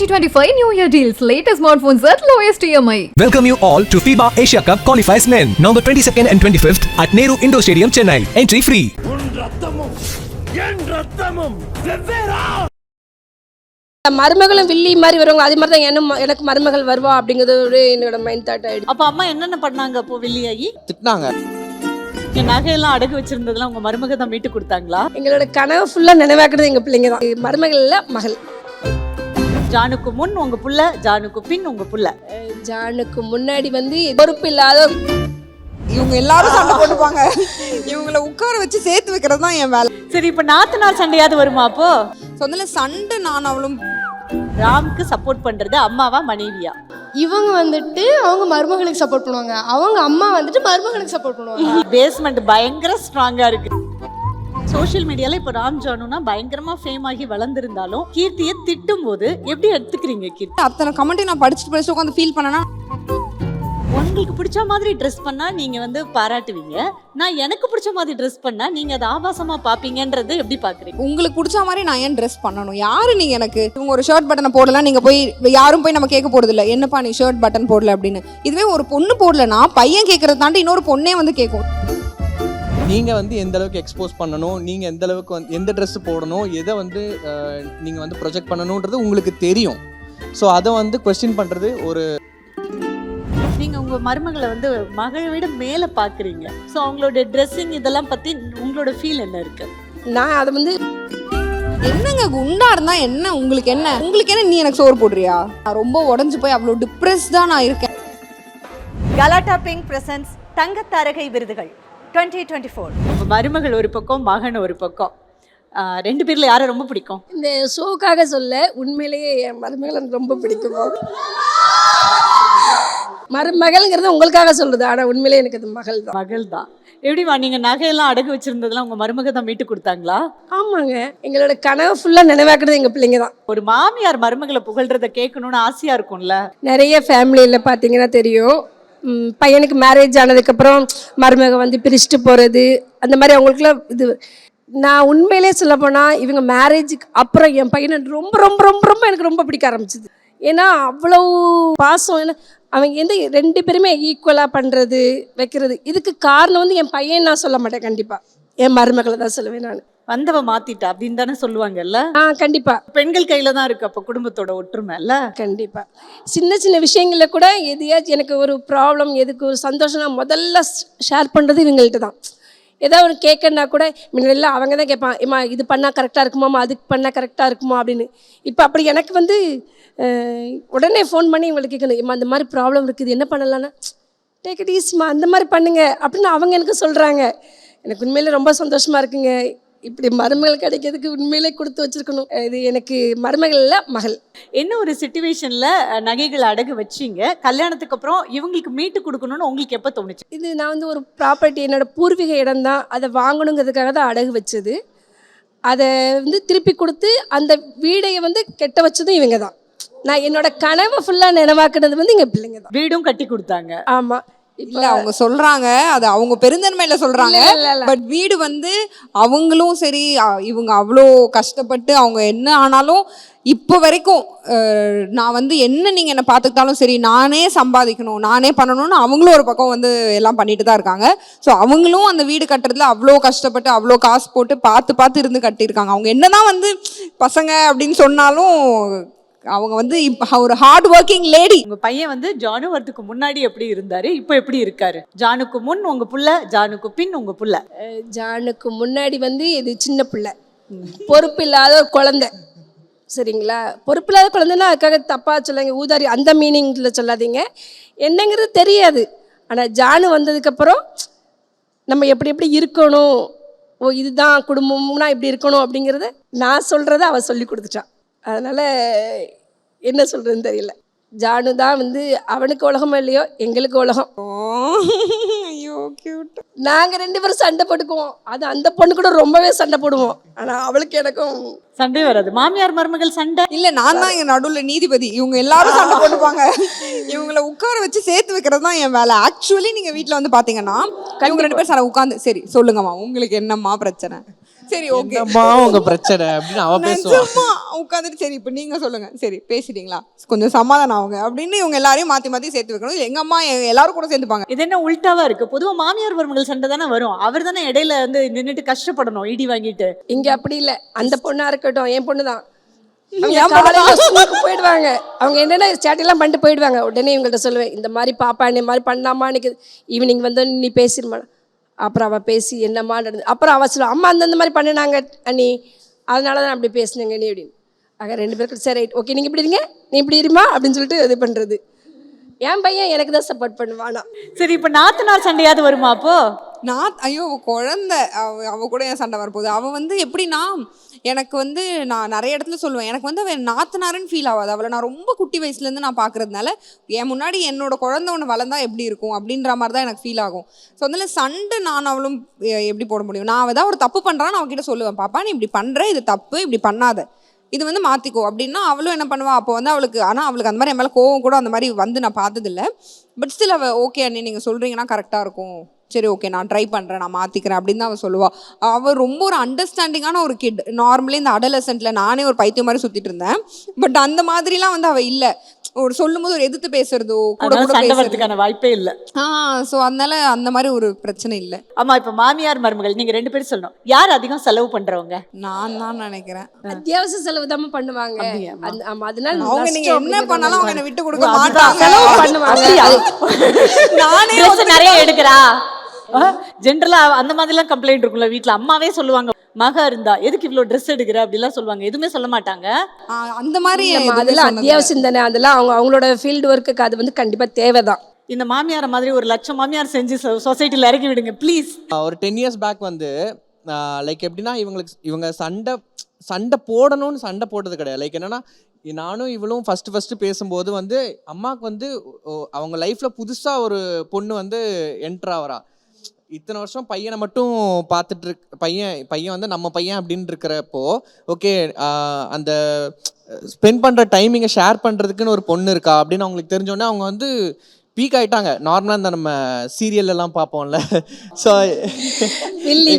2025 New Year deals. Latest smartphones at lowest EMI. Welcome you all to FIBA Asia Cup qualifiers men, November 22nd and 25th at Nehru Indoor Stadium, Chennai. Entry free. மருமகளும் வில்லி மாதிரி வருவாங்க, அதே மாதிரி தான் எனக்கு மருமகள் வருவா அப்படிங்கிறது என்னோட மைண்ட் தாட் ஆயிடுச்சு. அப்ப அம்மா என்னென்ன பண்ணாங்க அப்போ வில்லியாகி? திட்டினாங்க. என் நகையெல்லாம் அடகு வச்சிருந்ததெல்லாம் உங்க மருமக தான் மீட்டு கொடுத்தாங்களா? எங்களோட கனவு ஃபுல்லா நினைவாக்குறது எங்க பிள்ளைங்க தான். மருமகள் இல்ல, மகள். ஜானுக்கு முன் உங்க புள்ள, ஜானுக்கு பின் உங்க புள்ள. ஜானுக்கு முன்னாடி வந்து பொறுப்பு இல்லாத இவங்க எல்லாரும் சண்டை போட்டுப்பாங்க. இவங்களை உட்கார வச்சு சேர்த்து வைக்கிறது தான் என் வேலை. சரி, இப்ப நாத்தனார் சண்டையாவது வருமா அப்போ? சொந்தல சண்டை நான் அவளும். ராம்க்கு சப்போர்ட் பண்றது அம்மாவா மனைவியா? இவங்க வந்துட்டு அவங்க மருமகளுக்கு சப்போர்ட் பண்ணுவாங்க, அவங்க அம்மா வந்துட்டு மருமகளுக்கு சப்போர்ட் பண்ணுவாங்க. பேஸ்மெண்ட் பயங்கர ஸ்ட்ராங்கா இருக்கு. சோஷியல் மீடியால இப்ப ராம் ஜானுனா பயங்கரமா ஃபேம் ஆகி வளர்ந்திருந்தாலும் கீர்த்தியை திட்டும் போது எப்படி எடுத்துக்கிறீங்க கீர்த்தி? அத்தனை கமெண்ட் நான் படிச்சுட்டு உட்காந்து ஃபீல் பண்ணனா, உங்களுக்கு பிடிச்ச மாதிரி ட்ரெஸ் பண்ணா நீங்க வந்து பாராட்டுவீங்க, நான் எனக்கு பிடிச்ச மாதிரி ட்ரெஸ் பண்ணா நீங்க அதை ஆபாசமா பாப்பீங்கன்றது எப்படி பாக்குறீங்க? உங்களுக்கு பிடிச்ச மாதிரி நான் ஏன் ட்ரெஸ் பண்ணணும்? யாரு நீங்க? எனக்கு இவங்க ஒரு ஷர்ட் பட்டனை போடலாம், நீங்க போய் யாரும் போய் நம்ம கேட்க போறது இல்லை, என்னப்பா நீ ஷர்ட் பட்டன் போடல அப்படின்னு. இதுவே ஒரு பொண்ணு போடலன்னா பையன் கேட்கறத தாண்டி இன்னொரு பொண்ணே வந்து கேட்கும். நீங்க வந்து எந்த அளவுக்கு எக்ஸ்போஸ் பண்ணணும், நீங்க எந்த அளவுக்கு எந்த ட்ரெஸ் போடணும், எதை வந்து நீங்க வந்து ப்ரொஜெக்ட் பண்ணணுன்றது உங்களுக்கு தெரியும். ஸோ அதை வந்து கொஸ்டின் பண்றது ஒரு நீங்க உங்க மருமகளை வந்து மகளை விட மேல பாக்குறீங்க. ஸோ அவங்களோட ட்ரெஸ்ஸிங் இதெல்லாம் பத்தி உங்களோட ஃபீல் என்ன இருக்கு? நான் அதை வந்து என்னங்க குண்டா இருந்தா என்ன உங்களுக்கு என்ன? உங்களுக்கு என்ன நீ எனக்கு சோறு போடுறியா? நான் ரொம்ப உடஞ்சு போய் அவ்வளோ டிப்ரெஸ்டா நான் இருக்கேன். கலாட்டா பிங்க் பிரசன்ஸ் தங்கத்தாரகை விருதுகள் 2024. உங்க மருமகள் ஒரு பக்கம், மகன் ஒரு பக்கம். ரெண்டு பேர்ல யாரை ரொம்ப பிடிக்கும்? இந்த ஷோக்காக சொல்ல உண்மையிலேயே என் மருமகள் எனக்கு ரொம்ப பிடிக்கும். மருமகள்ங்கிறது உங்களுக்காக சொல்றது, ஆனா உண்மையிலேயே எனக்கு அது மகள் தான். மகள் தான். எப்படிமா நீங்க நகையெல்லாம் அடகு வச்சிருந்ததெல்லாம் உங்க மருமக தான் மீட்டு கொடுத்தாங்களா? ஆமாங்க, எங்களோட கனவு ஃபுல்லா நினைவாக்குறது எங்க பிள்ளைங்க தான். ஒரு மாமியார் மருமகளை புகழ்றத கேட்கணும்னு ஆசையா இருக்கும்ல. நிறைய ஃபேமிலியில பாத்தீங்கன்னா தெரியும், பையனுக்கு மேரேஜ் ஆனதுக்கப்புறம் மருமக வந்து பிரிச்சுட்டு போகிறது, அந்த மாதிரி அவங்களுக்குலாம் இது. நான் உண்மையிலே சொல்ல போனால் இவங்க மேரேஜுக்கு அப்புறம் என் பையனை ரொம்ப ரொம்ப ரொம்ப ரொம்ப எனக்கு ரொம்ப பிடிக்க ஆரம்பிச்சிது. ஏன்னா அவ்வளோ பாசம். ஏன்னா அவங்க எந்த ரெண்டு பேருமே ஈக்குவலாக பண்ணுறது வைக்கிறது. இதுக்கு காரணம் வந்து என் பையன் நான் சொல்ல மாட்டேன், கண்டிப்பாக என் மருமகளை தான் சொல்லுவேன் நான். வந்தவ மாத்திட்டா அப்படின்னு தானே சொல்லுவாங்கல்ல? கண்டிப்பாக பெண்கள் கையில தான் இருக்கு அப்போ குடும்பத்தோட ஒற்றுமை இல்ல? கண்டிப்பாக. சின்ன சின்ன விஷயங்களில் கூட எதையாச்சும் எனக்கு ஒரு ப்ராப்ளம், எதுக்கு ஒரு சந்தோஷம்னா முதல்ல ஷேர் பண்ணுறது இவங்கள்ட்ட தான். ஏதாவது ஒரு கேட்கணுன்னா கூட முன்னெல்லாம் அவங்க தான் கேட்பான், ஏம்மா இது பண்ணால் கரெக்டாக இருக்குமாம்மா, அதுக்கு பண்ணால் கரெக்டாக இருக்குமா அப்படின்னு. இப்போ அப்படி எனக்கு வந்து உடனே ஃபோன் பண்ணி இவங்களுக்கு கேட்கணும், ஏம்மா அந்த மாதிரி ப்ராப்ளம் இருக்குது, என்ன பண்ணலான்னா டேக் இட் ஈஸிமா, அந்த மாதிரி பண்ணுங்க அப்படின்னு அவங்க எனக்கு சொல்கிறாங்க. எனக்கு உண்மையிலே ரொம்ப சந்தோஷமாக இருக்குங்க. இப்படி மருமகள் கிடைக்கிறதுக்கு உண்மையிலே கொடுத்து வச்சிருக்கணும். இது எனக்கு மருமகள் இல்லை, மகள். என்ன ஒரு சிச்சுவேஷன்ல நகைகள் அடகு வச்சிங்க, கல்யாணத்துக்கு அப்புறம் இவங்களுக்கு மீட்டு கொடுக்கணும்னு உங்களுக்கு எப்போ தோணுச்சு? இது நான் வந்து ஒரு ப்ராப்பர்ட்டி, என்னோட பூர்வீக இடம் தான், அதை வாங்கணுங்கிறதுக்காக தான் அடகு வச்சது. அதை வந்து திருப்பி கொடுத்து அந்த வீடையை வந்து கெட்ட வச்சதும் இவங்க தான். நான் என்னோட கனவை ஃபுல்லாக நினைவாக்குனது வந்து எங்கள் பிள்ளைங்க தான். வீடும் கட்டி கொடுத்தாங்க. ஆமாம். இல்ல அவங்க சொல்றாங்க, அது அவங்க பெருந்தன்மையில சொல்றாங்க. பட் வீடு வந்து அவங்களும் சரி, இவங்க அவ்வளோ கஷ்டப்பட்டு அவங்க என்ன ஆனாலும் இப்போ வரைக்கும் நான் வந்து என்ன நீங்க என்ன பார்த்துக்கிட்டாலும் சரி, நானே சம்பாதிக்கணும், நானே பண்ணணும்னு அவங்களும் ஒரு பக்கம் வந்து எல்லாம் பண்ணிட்டு தான் இருக்காங்க. ஸோ அவங்களும் அந்த வீடு கட்டுறதுல அவ்வளோ கஷ்டப்பட்டு அவ்வளோ காசு போட்டு பார்த்து பார்த்து இருந்து கட்டியிருக்காங்க. அவங்க என்னதான் வந்து பசங்க அப்படின்னு சொன்னாலும் அவங்க வந்து ஒரு ஹார்ட் ஒர்க்கிங் லேடி. உங்க பையன் வந்து ஜானு வரதுக்கு முன்னாடி எப்படி இருந்தாரு, இப்போ எப்படி இருக்காரு? ஜானுக்கு முன் உங்க புள்ள, ஜானுக்கு பின் உங்க புள்ள. ஜானுக்கு முன்னாடி வந்து இது சின்ன பிள்ளை, பொறுப்பு இல்லாத ஒரு குழந்தை. சரிங்களா? பொறுப்பு இல்லாத குழந்தைன்னா அதுக்காக தப்பாக சொல்லாங்க, ஊதாரி அந்த மீனிங்கில் சொல்லாதீங்க, என்னங்கிறது தெரியாது. ஆனால் ஜானு வந்ததுக்கப்புறம் நம்ம எப்படி எப்படி இருக்கணும், ஓ இதுதான் குடும்பம்னா இப்படி இருக்கணும் அப்படிங்கிறத நான் சொல்கிறத அவள் சொல்லி கொடுத்துட்டான். அதனால் என்ன சொல்கிறதுன்னு தெரியல. ஜானு தான் வந்து அவனுக்கு உலகமோ இல்லையோ எங்களுக்கு உலகம். ஐயோ கியூட். நாங்கள் ரெண்டு பேரும் சண்டை போட்டுக்குவோம், அது அந்த பொண்ணு கூட ரொம்பவே சண்டை போடுவோம். ஆனால் அவளுக்கு எனக்கும் சண்டை வராது. மாமியார் மருமகள் சண்டை இல்ல, நான் தான் என் நடுவில் நீதிபதி. இவங்க எல்லாரும் சண்டை போட்டுப்பாங்க. இவங்களை உட்கார வச்சு சேர்த்து வைக்கிறது தான் என் வேலை. ஆக்சுவலி நீங்க வீட்டில் வந்து பாத்தீங்கன்னா இவங்க ரெண்டு பேரும் சண்டை உட்காந்து, சரி சொல்லுங்கம்மா உங்களுக்கு என்னம்மா பிரச்சனை, சரி ஓகே என்னம்மா உங்க பிரச்சனை அப்படின்னு அவ பேசுவா. நிஜமா உட்காந்துட்டு சரி இப்போ நீங்க சொல்லுங்க, சரி பேசிட்டீங்களா, கொஞ்சம் சமாதானம் ஆகுங்க அப்படின்னு இவங்க எல்லாரையும் மாத்தி மாத்தி சேர்த்து வைக்கணும். இல்ல எங்க அம்மா எல்லாரும் கூட சேர்ந்துப்பாங்க. இது என்ன உல்டாவா இருக்கு? பொதுவா மாமியார் மருமகள் சண்டை தானே வரும். அவர் தானே இடையில வந்து நின்னுட்டு கஷ்டப்படணும் இடி வாங்கிட்டு. இங்க அப்படி இல்லை. அந்த பொண்ணா இருக்கட்டும், என் பொண்ணு தான். காலையில ஸ்கூலுக்கு போயிடுவாங்க. அவங்க என்னென்ன சேட்டையெல்லாம் பண்ணிட்டு போயிடுவாங்க. உடனே இவங்கள்ட்ட சொல்லுவேன், இந்த மாதிரி பாப்பா இந்த மாதிரி பண்ணாமா, இன்னைக்கு ஈவினிங் வந்து நீ பேசிடுமா. அப்புறம் அவள் பேசி என்னம்மா நடந்து, அப்புறம் அவள் சொல்லுவா, அம்மா அந்தந்த மாதிரி பண்ணினாங்க அண்ணி, அதனால தான் அப்படி பேசுனேங்க நீ அப்படின்னு. ஆக 2 பேருக்கு சரி ரைட் ஓகே, நீங்கள் இப்படி இருங்க, நீ இப்படி இருமா அப்படின்னு சொல்லிட்டு இது பண்ணுறது. என் பையன் எனக்கு தான் சப்போர்ட் பண்ணுவானா. சரி, இப்போ நாத்தனார் சண்டையாவது வருமா அப்போ? நான் ஐயோ குழந்தை அவ கூட என் சண்டை வரப்போகுது. அவள் வந்து எப்படின்னா எனக்கு வந்து நான் நிறைய இடத்துல சொல்லுவேன், எனக்கு வந்து அவன் நாத்தனாருன்னு ஃபீல் ஆகாது. அவளை நான் ரொம்ப குட்டி வயசுலேருந்து நான் பார்க்கறதுனால என் முன்னாடி என்னோட குழந்தை ஒன்று வளர்ந்தா எப்படி இருக்கும் அப்படின்ற மாதிரி தான் எனக்கு ஃபீல் ஆகும். ஸோ அதில் சண்டை நான் அவளும் எப்படி போட முடியும்? நான் அவள் தான் ஒரு தப்பு பண்ணுறான்னு அவகிட்ட சொல்லுவேன், பாப்பா நீ இப்படி பண்ணுற, இது தப்பு, இப்படி பண்ணாத, இது வந்து மாற்றிக்கோ அப்படின்னா அவளும் என்ன பண்ணுவா. அப்போ வந்து அவளுக்கு ஆனால் அவளுக்கு அந்த மாதிரி என் மேலே கோவம் கூட அந்த மாதிரி வந்து நான் பார்த்ததில்ல. பட் ஸ்டில் அவள் ஓகே அண்ணி நீங்கள் சொல்கிறீங்கன்னா கரெக்டாக இருக்கும், சரி ஓகே நான் ட்ரை பண்ணுறேன், நான் மாற்றிக்கிறேன் அப்படின்னு தான் அவள் சொல்லுவாள். அவள் ரொம்ப ஒரு அண்டர்ஸ்டாண்டிங்கான ஒரு கிட். நார்மலி இந்த அடலசென்ட்டில் நானே ஒரு பைத்தியம் மாதிரி சுற்றிட்டு இருந்தேன். பட் அந்த மாதிரிலாம் வந்து அவள் இல்லை. ஒரு சொல்லும்போது ஒரு எதிர்த்து பேசுறதோ கூட கூட பேசுறதுக்கான வாய்ப்பே இல்லை. ஸோ அதனால அந்த மாதிரி ஒரு பிரச்சனை இல்லை. ஆமா, இப்போ மாமியார் மருமகள் நீங்கள் 2 பேரும் சொல்லணும், யார் அதிகம் செலவு பண்ணுறவங்க? நான் தான் நினைக்கிறேன் அத்தியாவசிய செலவு தான் பண்ணுவாங்க. ஆமா, அதனால அவங்க நீங்க என்ன பண்ணாலும் அவங்க என்ன விட்டு கொடுக்க அதுதான் மாட்டாங்க. செலவு பண்ணுவாங்க. நானே Dress நிறைய எடுக்கிறா ஜென்ரலா அந்த மாதிரிலாம் கம்ப்ளைண்ட் இருக்கும்ல வீட்ல. அம்மாவே சொல்லுவாங்க, மக இருந்தா எதுக்கு இவ்வளோ ட்ரெஸ் எடுக்கிற அப்படிலாம் சொல்லுவாங்க. எதுவுமே சொல்ல மாட்டாங்க. அந்த மாதிரி அதெல்லாம் அத்தியாவசியம் தானே. அதெல்லாம் அவங்களோட ஃபீல்டு ஒர்க்குக்கு அது வந்து கண்டிப்பா தேவைதான். இந்த மாமியார் மாதிரி ஒரு 1,00,000 மாமியார் செஞ்சு சொசைட்டில இறக்கி விடுங்க ப்ளீஸ். ஒரு 10 years பேக் வந்து லைக் எப்படின்னா இவங்க சண்டை போடணும்னு சண்டை போட்டது கிடையாது. லைக் என்னன்னா, நானும் இவளும் ஃபஸ்ட்டு பேசும்போது வந்து அம்மாவுக்கு வந்து அவங்க லைஃப்பில் புதுசாக ஒரு பொண்ணு வந்து என்ட்ரு ஆகிறா. இத்தனை வருஷம் பையனை மட்டும் பார்த்துட்டு பையன் வந்து நம்ம பையன் அப்படின்னு இருக்கிறப்போ ஓகே அந்த ஸ்பெண்ட் பண்ணுற டைமிங்கை ஷேர் பண்ணுறதுக்குன்னு ஒரு பொண்ணு இருக்கா அப்படின்னு அவங்களுக்கு தெரிஞ்சோடனே அவங்க வந்து பீக் ஆகிட்டாங்க. நார்மலாக இந்த நம்ம சீரியல்லாம் பார்ப்போம்ல, ஸோ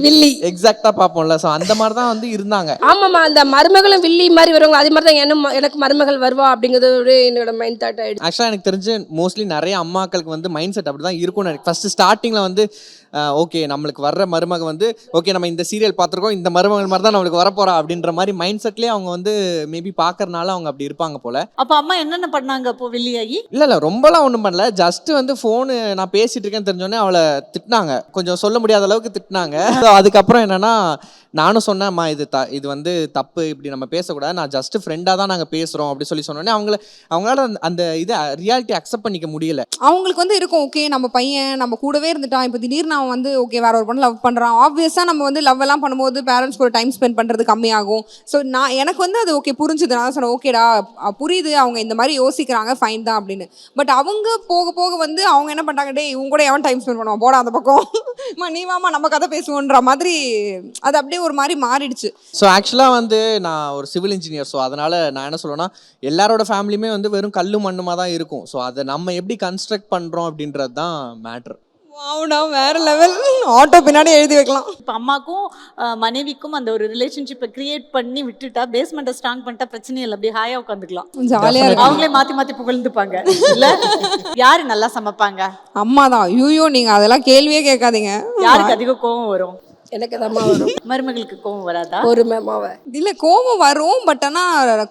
வில்லி எக்ஸாக்டாக பார்ப்போம்ல, ஸோ அந்த மாதிரி தான் வந்து இருந்தாங்க. ஆமாம்மா, அந்த மருமகளும் வில்லி மாதிரி வருவாங்க. அதே மாதிரி தான் எனக்கு மருமகள் வருவா அப்படிங்கிறது என்னோட மைண்ட் தாட் ஆகிடுச்சு. ஆக்சுவலாக எனக்கு தெரிஞ்சு மோஸ்ட்லி நிறைய அம்மாக்களுக்கு வந்து மைண்ட் செட் அப்படி தான் இருக்கும்னு எனக்கு ஃபஸ்ட்டு ஸ்டார்டிங்கில் வந்து ஓகே நம்மளுக்கு வர்ற மருமக வந்து ஓகே நம்ம இந்த சீரியல் பார்த்துருக்கோம், இந்த மருமகள் மாதிரி தான் நம்மளுக்கு வரப்போறா அப்படின்ற மாதிரி மைண்ட் செட்லேயே அவங்க வந்து மேபி பார்க்கறனால அவங்க அப்படி இருப்பாங்க போல. அப்போ அம்மா என்னென்ன பண்ணாங்க அப்போ வெளியாகி? இல்லை ரொம்பலாம் ஒன்றும் பண்ணல. ஜஸ்ட் வந்து ஃபோனு நான் பேசிட்டு இருக்கேன்னு தெரிஞ்சோடனே அவளை திட்டினாங்க, கொஞ்சம் சொல்ல முடியாத அளவுக்கு திட்டினாங்க. ஸோ அதுக்கப்புறம் என்னன்னா நானும் சொன்னேன்மா இது வந்து தப்பு, இப்படி நம்ம பேசக்கூடாது, நான் ஜஸ்ட் ஃப்ரெண்டாக தான் நாங்கள் பேசுகிறோம் அப்படி சொன்னோடனே அவங்களால அந்த இதை ரியாலிட்டி அக்செப்ட் பண்ணிக்க முடியல. அவங்களுக்கு வந்து இருக்கும் ஓகே நம்ம பையன் நம்ம கூடவே இருந்துட்டான், இப்போ திடீர்னு அவன் வந்து ஓகே வேற ஒரு பொண்ணு லவ் பண்ணுறான். ஆப்வியஸாக நம்ம வந்து லவ் எல்லாம் பண்ணும்போது பேரண்ட்ஸ் கூட டைம் ஸ்பெண்ட் பண்ணுறது கம்மியாகும். ஸோ எனக்கு வந்து அது ஓகே புரிஞ்சுது. நான் சொன்னேன் ஓகேடா புரியுது அவங்க இந்த மாதிரி யோசிக்கிறாங்க, ஃபைன் தான் அப்படின்னு. பட் அவங்க போக போக வந்து அவங்க என்ன பண்ணுறாங்க, டே இவங்க கூட எவன் டைம் ஸ்பெண்ட் பண்ணுவான் போட அந்த பக்கம் நீ வாமா நம்ம கதை பேசுவோன்ற மாதிரி அது அப்படியே ஒரு மாதிரி மாறிடுச்சு. ஸோ ஆக்சுவலாக வந்து நான் ஒரு சிவில் இன்ஜினியர். ஸோ அதனால் நான் என்ன சொல்லுவேன்னா எல்லாரோட ஃபேமிலியுமே வந்து வெறும் கல்லு மண்ணுமா தான் இருக்கும். ஸோ அதை நம்ம எப்படி கன்ஸ்ட்ரக்ட் பண்ணுறோம் அப்படின்றது தான் மேட்ரு. வாவுடா வேற லெவல், ஆட்டோ பின்னாடி எழுதி வைக்கலாம். இப்போ அம்மாக்கும் மனைவிக்கும் அந்த ஒரு ரிலேஷன்ஷிப்பை கிரியேட் பண்ணி விட்டுட்டா, பேஸ்மெண்ட்டை ஸ்ட்ராங் பண்ணிட்டா பிரச்சனை இல்லை, அப்படி ஹாயாக உட்காந்துக்கலாம், ஜாலியாக இருக்கும். அவங்களே மாற்றி புகழ்ந்துப்பாங்க. இல்லை யாரு நல்லா சமைப்பாங்க? அம்மா தான். ஐயோ நீங்கள் அதெல்லாம் கேள்வியே கேட்காதீங்க. யாருக்கு அதிக கோவம் வரும்? எனக்கு தான் வரும். மருமகளுக்கு கோவம் வராதா? ஒரு மேமாவை இல்லை கோவம் வரும், பட் ஆனால்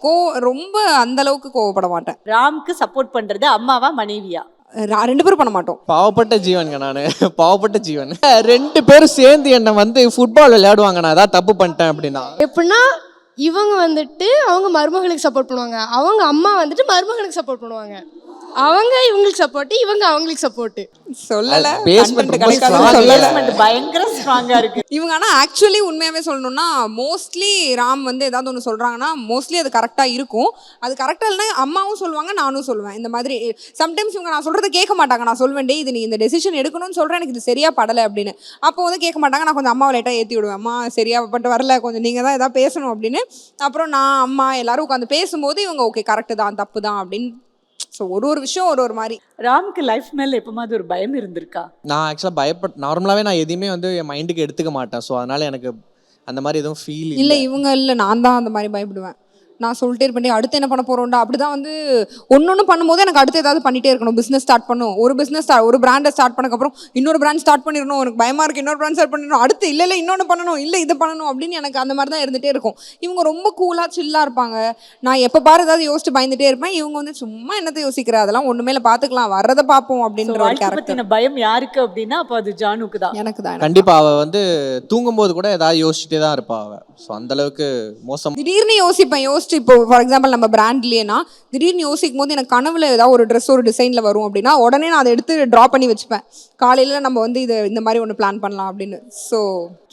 ரொம்ப அந்த அளவுக்கு கோவப்பட மாட்டேன். ராம்க்கு சப்போர்ட் பண்றது அம்மாவா மனைவியா? 2 பேரும் பண்ண மாட்டோம். பாவப்பட்ட ஜீவனுங்க நான், பாவப்பட்ட ஜீவன். 2 பேரும் சேர்ந்து என்னை வந்து ஃபுட்பால் விளையாடுவாங்க, நான் ஏதாவது தப்பு பண்ணிட்டேன் அப்படின்னா. எப்படின்னா இவங்க வந்துட்டு அவங்க மருமகளுக்கு சப்போர்ட் பண்ணுவாங்க, அவங்க அம்மா வந்துட்டு மருமகளுக்கு சப்போர்ட் பண்ணுவாங்க, அவங்க இவங்களுக்கு சப்போர்ட், இவங்க அவங்களுக்கு சப்போர்ட். சொல்லல பேஸ்மெண்ட் பயங்கர ஸ்ட்ராங்கா இருக்கு இவங்க. ஆனா ஆக்சுவலி உண்மையாவே சொல்லணும்னா மோஸ்ட்லி ராம் வந்து ஏதாவது ஒன்று சொல்றாங்கன்னா மோஸ்ட்லி அது கரெக்டா இருக்கும். அது கரெக்டா இல்லைன்னா அம்மாவும் சொல்லுவாங்க, நானும் சொல்லுவேன். இந்த மாதிரி சம்டைம்ஸ் இவங்க நான் சொல்றதை கேட்க மாட்டாங்க. நான் சொல்வேன் டே இது நீ இந்த டெசிஷன் எடுக்கணும்னு சொல்றேன், எனக்கு இது சரியா படலை அப்படின்னு. அப்போ வந்து கேட்க மாட்டாங்க. நான் கொஞ்சம் அம்மாவை லேட்டாக ஏற்றி விடுவேன், அம்மா சரியா பட்டு வரல, கொஞ்சம் நீங்க தான் ஏதாவது பேசணும் அப்படின்னு. அப்புறம் நான் அம்மா எல்லாரும் உட்காந்து பேசும்போது இவங்க ஓகே கரெக்டு தான் தப்பு தான் அப்படின்னு. ஸோ ஒரு விஷயம் ஒரு மாதிரி. ராம்க்கு லைஃப் மேல எப்பமாவது ஒரு பயம் இருந்திருக்கா? நான் ஆக்சுவலாக நார்மலாகவே நான் எதையுமே வந்து என் மைண்டுக்கு எடுத்துக்க மாட்டேன். ஸோ அதனால் எனக்கு அந்த மாதிரி எதுவும் ஃபீல் இல்லை இவங்க இல்லை, நான் தான் அந்த மாதிரி பயப்படுவேன். நான் சொல்லிட்டே இருப்பேன், அடுத்து என்ன பண்ண போகிறோம்டா அப்படி தான் வந்து ஒன்று பண்ணும்போது எனக்கு அடுத்து ஏதாவது பண்ணிகிட்டே இருக்கணும். பிஸ்னஸ் ஸ்டார்ட் பண்ணும், ஒரு பிராண்டை ஸ்டார்ட் பண்ணக்கப்புறம் இன்னொரு பிராண்ட் ஸ்டார்ட் பண்ணிடணும், எனக்கு பயமாக இருக்குது, இன்னொரு பிராண்ட் ஸ்டார்ட் பண்ணிடணும், அடுத்து இல்லை இன்னொன்று பண்ணணும், இல்லை இதை பண்ணணும் அப்படின்னு எனக்கு அந்த மாதிரி தான் இருந்துகிட்டே இருக்கும். இவங்க ரொம்ப கூலாக சில்லாக இருப்பாங்க. நான் எப்போ பாரு ஏதாவது யோசிச்சு பயந்துட்டே இருப்பேன். இவங்க வந்து சும்மா என்னத்தை யோசிக்கிற, அதெல்லாம் ஒன்றுமேல பார்த்துக்கலாம், வர்றதை பார்ப்போம் அப்படின்ற ஒரு கேரக்டர். பயம் யாருக்கு அப்படின்னா அப்போ அது ஜானுக்கு தான். எனக்கு தான். கண்டிப்பாக அவள் வந்து தூங்கும்போது கூட ஏதாவது யோசிச்சுட்டே தான் இருப்பாள் அவள். ஸோ அந்தளவுக்கு மோசம். திடீர்னு யோசிச்சு இப்போ ஃபார் எக்ஸாம்பிள் நம்ம பிராண்ட்லேனா திடீர்னு யோசிக்கும் போது எனக்கு கனவுல ஏதாவது ஒரு ட்ரெஸ் ஒரு டிசைனில் வரும் அப்படின்னா உடனே நான் அதை எடுத்து ட்ரா பண்ணி வச்சுப்பேன். காலையில் நம்ம வந்து இந்த மாதிரி ஒன்று பிளான் பண்ணலாம் அப்படின்னு. ஸோ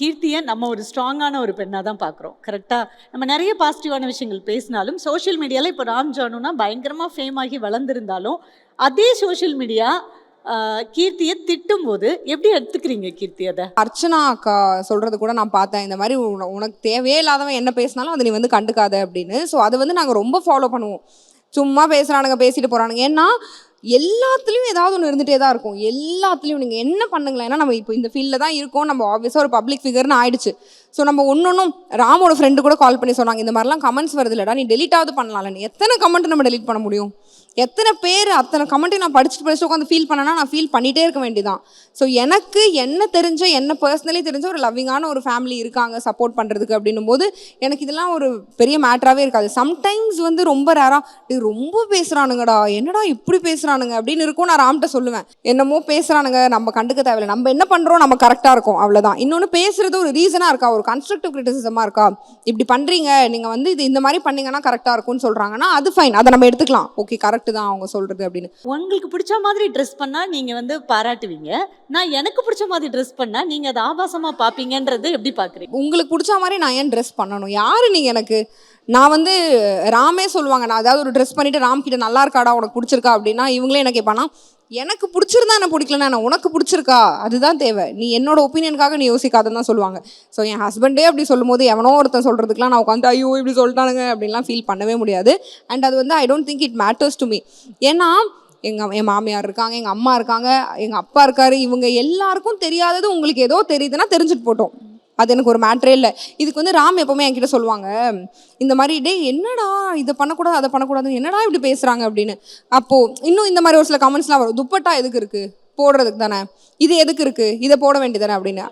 கீர்த்தியை நம்ம ஒரு ஸ்ட்ராங்கான ஒரு பெண்ணாக தான் பார்க்குறோம். கரெக்டாக நம்ம நிறைய பாசிட்டிவான விஷயங்கள் பேசினாலும் சோஷியல் மீடியாவில் இப்போ ராம் ஜானுனா பயங்கரமாக ஃபேம் ஆகி வளர்ந்துருந்தாலும் அதே சோஷியல் மீடியா கீர்த்தியை திட்டும் போது எப்படி எடுத்துக்கிறீங்க கீர்த்தி? அதை அர்ச்சனா அக்கா சொல்கிறது கூட நான் பார்த்தேன், இந்த மாதிரி உனக்கு தேவையே இல்லாதவன் என்ன பேசினாலும் அதை நீ வந்து கண்டுக்காத அப்படின்னு. ஸோ அதை வந்து நாங்கள் ரொம்ப ஃபாலோ பண்ணுவோம். சும்மா பேசுகிறானுங்க, பேசிட்டு போகிறானுங்க. ஏன்னா எல்லாத்துலேயும் ஏதாவது ஒன்று இருந்துகிட்டே தான் இருக்கும். எல்லாத்துலேயும் நீங்கள் என்ன பண்ணுங்களேன், ஏன்னா நம்ம இப்போ இந்த ஃபீல்டில் தான் இருக்கோம், நம்ம ஆப்வியஸாக ஒரு பப்ளிக் ஃபிகர்னு ஆயிடுச்சு. ஸோ நம்ம ஒன்றும் ராமோட ஃப்ரெண்டு கூட கால் பண்ணி சொன்னாங்க, இந்த மாதிரிலாம் கமெண்ட்ஸ் வருது இல்லைடா, நீ டெலிட்டாவது பண்ணலாம்ல. எத்தனை கமெண்ட் நம்ம டெலிட் பண்ண முடியும்? எத்தனை பேர் அத்தனை கமெண்ட்டையும் நான் படிச்சுட்டு உட்காந்து ஃபீல் பண்ணேன்னா நான் ஃபீல் பண்ணிகிட்டே இருக்க வேண்டியதான். ஸோ எனக்கு என்ன பர்சனலி தெரிஞ்ச ஒரு லவ்விங்கான ஒரு ஃபேமிலி இருக்காங்க சப்போர்ட் பண்ணுறதுக்கு அப்படின்னும் போது எனக்கு இதெல்லாம் ஒரு பெரிய மேட்டராகவே இருக்காது. சம்டைம்ஸ் வந்து ரொம்ப ரேராக ரொம்ப பேசுகிறானுங்கடா, என்னடா இப்படி பேசுகிறானுங்க அப்படின்னு இருக்கும். நான் ராம்கிட்ட சொல்லுவேன், என்னமோ பேசுகிறானுங்க, நம்ம கண்டுக்க தேவையில்லை, நம்ம என்ன பண்ணுறோம் நம்ம கரெக்டாக இருக்கும், அவ்வளோதான். இன்னொன்று பேசுகிறது ஒரு ரீசனாக இருக்கா, ஒரு கன்ஸ்ட்ரக்டிவ் கிரிட்டிசிசமாக இருக்கா, இப்படி பண்ணுறீங்க நீங்கள் வந்து இது இந்த மாதிரி பண்ணீங்கன்னா கரெக்டாக இருக்கும்னு சொல்கிறாங்கன்னா அது ஃபைன், அதை நம்ம எடுத்துக்கலாம், ஓகே கரெக்ட் தான் அவங்க சொல்றது அப்படின்னு. உங்களுக்கு பிடிச்ச மாதிரி ட்ரெஸ் பண்ணா நீங்க வந்து பாராட்டுவீங்க, நான் எனக்கு பிடிச்ச மாதிரி ட்ரெஸ் பண்ணா நீங்க அதை ஆபாசமா பாப்பீங்கன்றது எப்படி பாக்குறீங்க? உங்களுக்கு பிடிச்ச மாதிரி நான் ஏன் ட்ரெஸ் பண்ணணும்? யாரு நீங்க எனக்கு? நான் வந்து ராமே சொல்லுவாங்க, நான் ஏதாவது ஒரு ட்ரெஸ் பண்ணிட்டு ராம் கிட்ட நல்லா இருக்காடா உனக்கு பிடிச்சிருக்கா அப்படின்னா இவங்களே என்ன கேட்பானா, எனக்கு பிடிச்சிருந்தா என்ன பிடிக்கலன்னா நான் உனக்கு பிடிச்சிருக்கா அதுதான் தேவை, நீ என்னோட ஒப்பீனியனுக்காக நீ யோசிக்காதுன்னு தான் சொல்லுவாங்க. ஸோ என் ஹஸ்பண்டே அப்படி சொல்லும் போது எவனோ ஒருத்தன் சொல்கிறதுக்குலாம் நான் உட்காந்து ஐயோ இப்படி சொல்லிட்டானுங்க அப்படின்லாம் ஃபீல் பண்ணவே முடியாது. அண்ட் அது வந்து I don't think it matters to me. ஏன்னா என் மாமியார் இருக்காங்க, எங்கள் அம்மா இருக்காங்க, எங்கள் அப்பா இருக்காரு, இவங்க எல்லாருக்கும் தெரியாதது உங்களுக்கு ஏதோ தெரியுதுன்னா தெரிஞ்சுட்டு போட்டோம், அது எனக்கு ஒரு மேட்ரே இல்லை. இதுக்கு வந்து ராம் எப்போவுமே என்கிட்ட சொல்லுவாங்க, இந்த மாதிரி டே என்னடா இதை பண்ணக்கூடாது அதை பண்ணக்கூடாது என்னடா இப்படி பேசுகிறாங்க அப்படின்னு. அப்போது இன்னும் இந்த மாதிரி ஒரு சில கமெண்ட்ஸ்லாம் வரும், துப்பட்டா எதுக்கு இருக்குது, போடுறதுக்கு தானே, இது எதுக்கு இருக்குது, இதை போட வேண்டியதானே அப்படின்னு.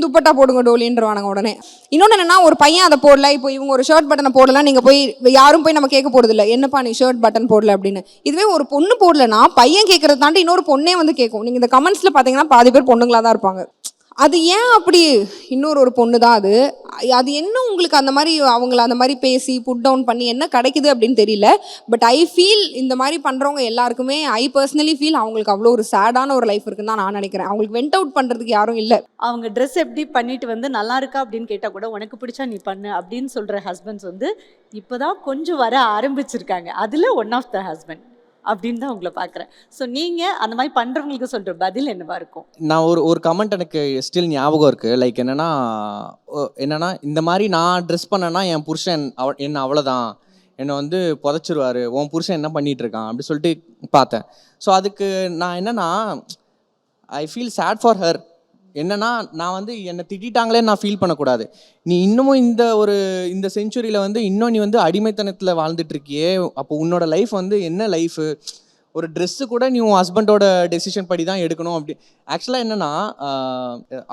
துப்பட்டா போடுங்க டோலின்றவானுங்க உடனே. இன்னொன்று என்னென்னா, ஒரு பையன் அதை போடல, இப்போ இவங்க ஒரு ஷர்ட் பட்டனை போடலாம், நீங்கள் போய் யாரும் போய் நம்ம கேட்க போகிறது இல்லை, என்னப்பா நீ ஷர்ட் பட்டன் போடல அப்படின்னு. இதுவே ஒரு பொண்ணு போடலன்னா பையன் கேட்குறத தாண்டி இன்னொரு பொண்ணே வந்து கேட்கும். நீங்கள் இந்த கமெண்ட்ஸில் பார்த்தீங்கன்னா பாதி பேர் பொண்ணுங்களாக தான் இருப்பாங்க. அது ஏன் அப்படி? இன்னொரு பொண்ணு தான் அது. அது என்ன உங்களுக்கு அந்த மாதிரி அவங்கள அந்த மாதிரி பேசி புட் டவுன் பண்ணி என்ன கிடைக்குது அப்படின்னு தெரியல. பட் ஐ ஃபீல் இந்த மாதிரி பண்ணுறவங்க எல்லாருக்குமே, ஐ பர்சனலி ஃபீல் அவங்களுக்கு அவ்வளோ ஒரு சேடான ஒரு லைஃப் இருக்குன்னு தான் நான் நினைக்கிறேன். அவங்களுக்கு வெண்ட் அவுட் பண்ணுறதுக்கு யாரும் இல்லை. அவங்க ட்ரெஸ் எப்படி பண்ணிட்டு வந்து நல்லா இருக்கா அப்படின்னு கேட்டால் கூட உனக்கு பிடிச்சா நீ பண்ணு அப்படின்னு சொல்கிற ஹஸ்பண்ட்ஸ் வந்து இப்போ தான் கொஞ்சம் வர ஆரம்பிச்சிருக்காங்க. அதில் ஒன் ஆஃப் த ஹஸ்பண்ட் அப்படின்னு தான் உங்களை பார்க்குறேன். ஸோ நீங்கள் அந்த மாதிரி பண்ணுறவங்களுக்கு சொல்கிற பதில் என்னவா இருக்கும்? நான் ஒரு கமெண்ட் எனக்கு ஸ்டில் ஞாபகம் இருக்குது. லைக் என்னென்னா இந்த மாதிரி நான் ட்ரெஸ் பண்ணேன்னா என் புருஷன் என்ன அவ்வளோதான், என்னை வந்து புதைச்சிருவார், உன் புருஷன் என்ன பண்ணிகிட்டு இருக்கான் அப்படி சொல்லிட்டு பார்த்தேன். ஸோ அதுக்கு நான் என்னென்னா I feel sad for her. என்னன்னா நான் வந்து என்னை திட்டாங்களே நான் ஃபீல் பண்ணக்கூடாது. நீ இன்னமும் இந்த செஞ்சுரியில் வந்து இன்னும் நீ வந்து அடிமைத்தனத்தில் வாழ்ந்துட்டு இருக்கியே, அப்போ உன்னோட லைஃப் வந்து என்ன லைஃபு? ஒரு ட்ரெஸ்ஸு கூட நீ உன் ஹஸ்பண்டோட டெசிஷன் படி தான் எடுக்கணும் அப்படி. ஆக்சுவலாக என்னென்னா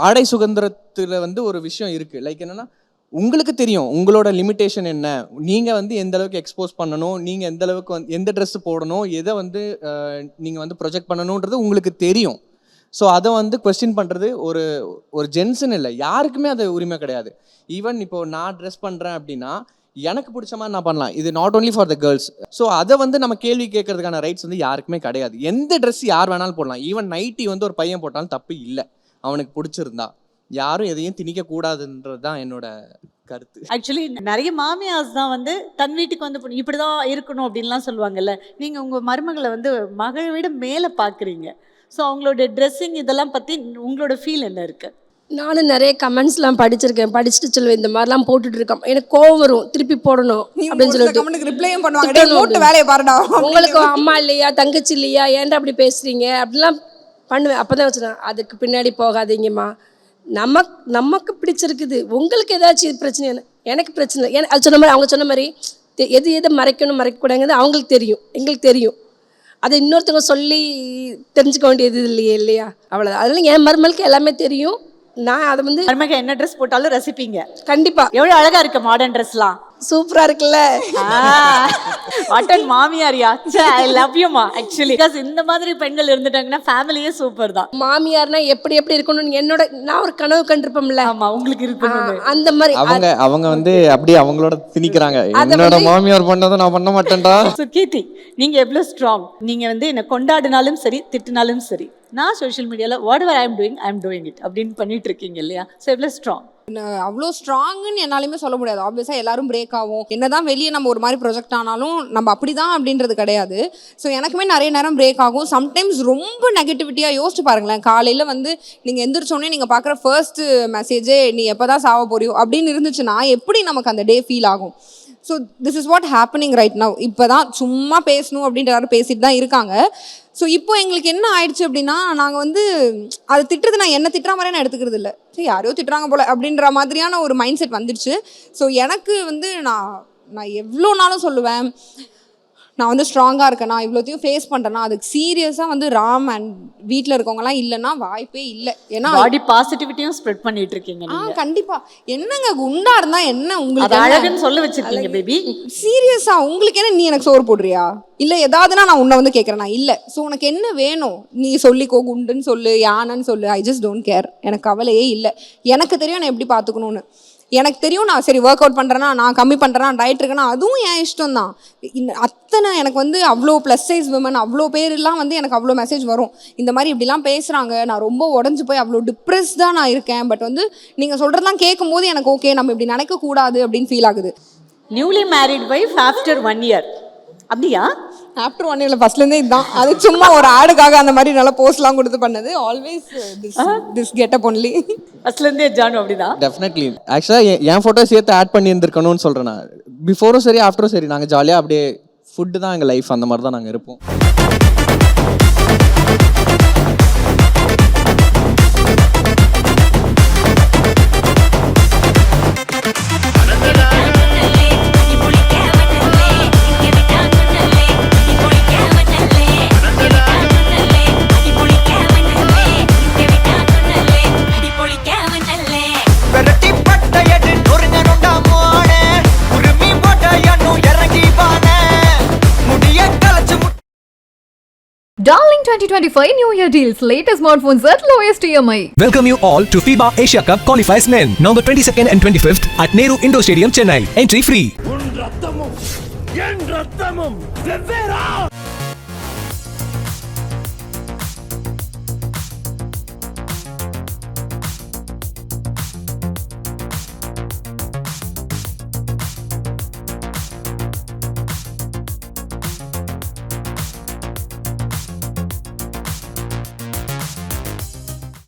ஆடை சுதந்திரத்தில் வந்து ஒரு விஷயம் இருக்குது. லைக் என்னென்னா உங்களுக்கு தெரியும் உங்களோட லிமிட்டேஷன் என்ன, நீங்கள் வந்து எந்த அளவுக்கு எக்ஸ்போஸ் பண்ணணும், நீங்கள் எந்த அளவுக்கு வந்து எந்த ட்ரெஸ்ஸு போடணும், எதை வந்து நீங்கள் வந்து ப்ரொஜெக்ட் பண்ணணுன்றது உங்களுக்கு தெரியும். ஸோ அதை வந்து கொஸ்டின் பண்ணுறது ஒரு ஜென்ஸுன்னு இல்லை, யாருக்குமே அது உரிமை கிடையாது. ஈவன் இப்போது நான் ட்ரெஸ் பண்ணுறேன் அப்படின்னா எனக்கு பிடிச்ச மாதிரி நான் பண்ணலாம், இது not only for the girls. So அதை வந்து நம்ம கேள்வி கேட்கறதுக்கான ரைட்ஸ் வந்து யாருக்குமே கிடையாது. எந்த ட்ரெஸ் யார் வேணாலும் போடலாம். ஈவன் நைட்டி வந்து ஒரு பையன் போட்டாலும் தப்பு இல்லை, அவனுக்கு பிடிச்சிருந்தா. யாரும் எதையும் திணிக்க கூடாதுன்றது தான் என்னோட கருத்து. ஆக்சுவலி நிறைய மாமியார்ஸ் தான் வந்து தன் வீட்டுக்கு வந்து இப்படி தான் இருக்கணும் அப்படின்லாம் சொல்லுவாங்கல்ல. நீங்கள் உங்கள் மருமகளை வந்து மகளை விட மேலே பார்க்குறீங்க. ஸோ அவங்களோட ட்ரெஸ்ஸிங் இதெல்லாம் பற்றி உங்களோட ஃபீல் என்ன இருக்குது? நானும் நிறைய கமெண்ட்ஸ்லாம் படிச்சிருக்கேன். படிச்சுட்டு சொல்லுவேன், இந்த மாதிரிலாம் போட்டுட்டு இருக்கோம், எனக்கு கோவம் வரும், திருப்பி போடணும் அப்படின்னு சொல்லிட்டு ரிப்ளையும் பண்ணுவாங்க, வேலையை பாருடா, உங்களுக்கு அம்மா இல்லையா தங்கச்சி இல்லையா ஏன்டா அப்படி பேசுறீங்க அப்படிலாம் பண்ணுவேன். அப்போ தான் வச்சுருந்தேன், அதுக்கு பின்னாடி போகாதீங்கம்மா, நமக்கு பிடிச்சிருக்குது, உங்களுக்கு ஏதாச்சும் பிரச்சனை, எனக்கு பிரச்சனை இல்லை. அது சொன்ன மாதிரி அவங்க சொன்ன மாதிரி எது மறைக்கணும் மறைக்கக்கூடாதுங்கிறது அவங்களுக்கு தெரியும், எங்களுக்கு தெரியும். அதை இன்னொருத்தவங்க சொல்லி தெரிஞ்சுக்க வேண்டியது இல்லையா, அவ்வளோதான். அதனால என் மருமகளுக்கு எல்லாமே தெரியும். நான் அதை வந்து மருமக என்ன ட்ரெஸ் போட்டாலும் ரசிப்பீங்க. கண்டிப்பாக. எவ்வளோ அழகா இருக்கு மாடர்ன் ட்ரெஸ்லாம், சூப்பராக இருக்குல்ல. வாட்டன் மாமியாரியா, I love Yuma actually. Because இந்த மாதிரி பெண்கள் இருந்துட்டாங்கன்னா ஃபேமிலியே சூப்பர் தான். மாமியார்னா எப்படி இருக்கணும்னு நான் ஒரு கனவு கண்டிருப்போம்ல. ஆமா, உங்களுக்கு இருக்கணும் அந்த மாதிரி. அவங்க வந்து அப்படியே அவங்களோட திணிக்கிறாங்க, என்னோட மாமியார் பண்ணதை நான் பண்ண மாட்டேன்டா. ஸோ கீர்த்தி, நீங்க எவ்வளோ ஸ்ட்ராங். நீங்க வந்து என்ன கொண்டாடினாலும் சரி திட்டினாலும் சரி, நான் சோஷியல் மீடியாவில் what ever I am doing it அப்படின்னு பண்ணிட்டு இருக்கீங்க இல்லையா? ஸோ எவ்வளோ ஸ்ட்ராங். அவ்வளோ ஸ்ட்ராங்குன்னு என்னாலையுமே சொல்ல முடியாது. ஆப்வியஸாக எல்லாரும் பிரேக் ஆகும். என்னதான் வெளியே நம்ம ஒரு மாதிரி ப்ரொஜெக்ட் ஆனாலும் நம்ம அப்படி தான் அப்படின்றது கிடையாது. ஸோ எனக்குமே நிறைய நேரம் பிரேக் ஆகும். சம்டைம்ஸ் ரொம்ப நெகட்டிவிட்டியாக யோசிச்சு பாருங்களேன். காலையில் வந்து நீங்கள் எந்திரிச்சோடனே நீங்கள் பார்க்குற ஃபர்ஸ்ட் மெசேஜே நீ எப்போ தான் சாவ போறியோ அப்படின்னு இருந்துச்சுன்னா எப்படி நமக்கு அந்த டே ஃபீல் ஆகும். So this is what happening right now. இப்போ தான் சும்மா பேசணும் அப்படின்ற எல்லாரும் பேசிட்டு தான் இருக்காங்க. ஸோ இப்போ எங்களுக்கு என்ன ஆயிடுச்சு அப்படின்னா, நாங்கள் வந்து அதை திட்டுறது நான் என்ன திட்டுற மாதிரி நான் எடுத்துக்கிறது இல்லை. சரி, யாரையோ திட்டுறாங்க போல அப்படின்ற மாதிரியான ஒரு மைண்ட் செட் வந்துடுச்சு. ஸோ எனக்கு வந்து நான் எவ்வளோ நாளும் சொல்லுவேன், நான் வந்து ஸ்ட்ராங்காக இருக்கேனா, இவ்வளோத்தையும் ஃபேஸ் பண்ணுறேன்னா அதுக்கு சீரியஸாக வந்து ராம் அண்ட் வீட்டில் இருக்கவங்கலாம் இல்லைன்னா வாய்ப்பே இல்லை. ஏன்னா பாடி பாசிட்டிவிட்டியும் ஸ்ப்ரெட் பண்ணிட்டு இருக்கீங்க. கண்டிப்பாக. என்னங்க குண்டா இருந்தா என்ன உங்களுக்கு அழகுன்னு சொல்ல வச்சிருக்கீங்க பேபி. சீரியஸாக உங்களுக்கு என்ன, நீ எனக்கு சோறு போடுறியா இல்லை ஏதாவதுனா நான் உன்னை வந்து கேட்குறேனா? இல்லை. ஸோ உனக்கு என்ன வேணும் நீ சொல்லிக்கோ, குண்டுன்னு சொல்லு, யானைன்னு சொல்லு, ஐ ஜஸ்ட் டோன்ட் கேர். எனக்கு கவலையே இல்லை. எனக்கு தெரியும் நான் எப்படி பார்த்துக்கணும்னு. எனக்கு தெரியும் நான் சரி ஒர்க் அவுட் பண்ணுறேன்னா, நான் கம்மி பண்ணுறேன்னா, டயட் இருக்கேன்னா, அதுவும் என் இஷ்டம் தான். அத்தனை எனக்கு வந்து அவ்வளோ ப்ளஸ் சைஸ் விமன் அவ்வளோ பேரெல்லாம் வந்து எனக்கு அவ்வளோ மெசேஜ் வரும், இந்த மாதிரி இப்படிலாம் பேசுகிறாங்க, நான் ரொம்ப உடஞ்சி போய் அவ்வளோ டிப்ரெஸ்டாக நான் இருக்கேன். பட் வந்து நீங்கள் சொல்கிறதெல்லாம் கேட்கும்போது எனக்கு ஓகே, நம்ம இப்படி நினைக்கக்கூடாது அப்படின்னு ஃபீல் ஆகுது. Newly married wife after 1 year அப்படியா? ஆஃப்டர் 1 year ஃபர்ஸ்ட்லேருந்தே இதுதான். அது சும்மா ஒரு ஆடுக்காக அந்த மாதிரி நல்லா போஸ்ட்லாம் கொடுத்து பண்ணது. Always this getup only. ஃபர்ஸ்ட்லேருந்தே ஜானு அப்படிதான். டெஃபினெட்லி. ஆக்சுவலாக என் ஃபோட்டோ சேர்த்து ஆட் பண்ணி இருந்திருக்கணும்னு சொல்கிறேன் நான். பிஃபோரும் சரி ஆஃப்டரும் சரி நாங்கள் ஜாலியாக அப்படியே ஃபுட்டு தான் எங்கள் லைஃப், அந்த மாதிரி தான் நாங்கள் இருப்போம். Darling 2025 New Year deals. Latest smartphones at lowest EMI. Welcome you all to FIBA Asia Cup Qualifiers Men, November 22nd and 25th at Nehru Indoor Stadium, Chennai. Entry free.